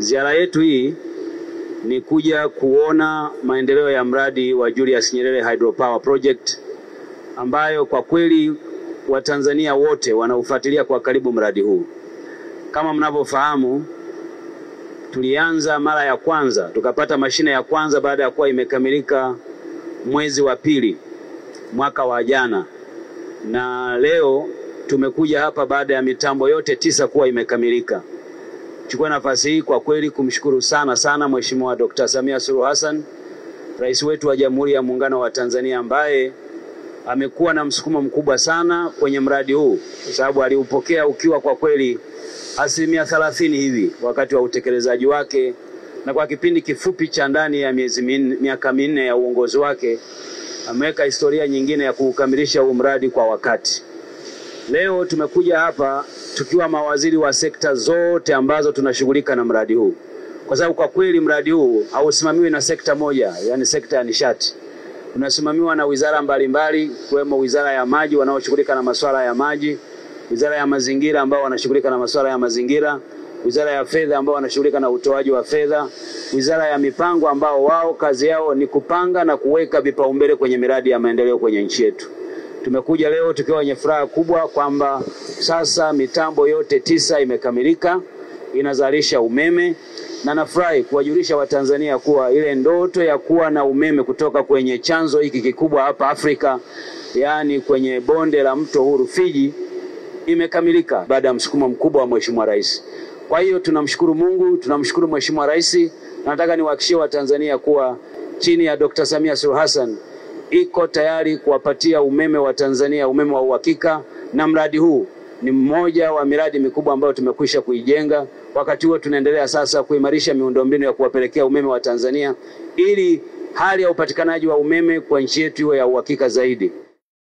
Ziara yetu hii ni kuja kuona maendeleo ya mradi wa Julius Nyerere Hydropower Project ambayo kwa kweli Watanzania wote wanaufuatilia kwa karibu mradi huu. Kama mnavyofahamu, tulianza mara ya kwanza, tukapata mashine ya kwanza baada ya kuwa imekamilika mwezi wa pili mwaka wa jana. Na leo tumekuja hapa baada ya mitambo yote 9 kuwa imekamilika. Chukua nafasi hii kwa kweli kumshukuru sana Mheshimiwa Dr. Samia Suluhu Hassan, Rais wetu wa Jamhuri ya Muungano wa Tanzania, ambaye amekuwa na msukumo mkubwa sana kwenye mradi huu, kwa sababu aliupokea ukiwa kwa kweli 30% hivi wakati wa utekelezaji wake, na kwa kipindi kifupi cha ndani ya miaka 4 ya uongozi wake ameweka historia nyingine ya kukamilisha huu mradi kwa wakati. Leo tumekuja hapa tukiwa mawaziri wa sekta zote ambazo tunashughulika na mradi huu, kwa sababu kwa kweli mradi huu hausimamiwi na sekta moja, yani sekta ya nishati. Unasimamiwa na wizara mbalimbali, kuwemo wizara ya maji wanaoshughulika na masuala ya maji, wizara ya mazingira ambao wanashughulika na masuala ya mazingira, wizara ya fedha ambao wanashughulika na utoaji wa fedha, wizara ya mipango ambao wao kazi yao ni kupanga na kuweka vipaumbele kwenye miradi ya maendeleo kwenye nchi yetu. Tumekuja leo tukiwa wenye furaha kubwa kwamba sasa mitambo yote 9 imekamilika, inazalisha umeme, na nafurahi kuwajulisha Watanzania kuwa ile ndoto ya kuwa na umeme kutoka kwenye chanzo hiki kikubwa hapa Afrika, yani kwenye bonde la mto huu Rufiji, imekamilika baada ya msukumo mkubwa wa Mheshimiwa Rais. Kwa hiyo tunamshukuru Mungu, tunamshukuru Mheshimiwa Rais, na nataka niwahakikishie Watanzania kuwa chini ya Dr. Samia Suluhu Hassan iko tayari kuwapatia umeme wa Tanzania, umeme wa uhakika, na mradi huu ni mmoja wa miradi mikubwa ambayo tumekwisha kuijenga. Wakati huo tunaendelea sasa kuimarisha miundombinu ya kuwapelekea umeme wa Tanzania ili hali ya upatikanaji wa umeme kwa nchi yetu iwe ya uhakika zaidi.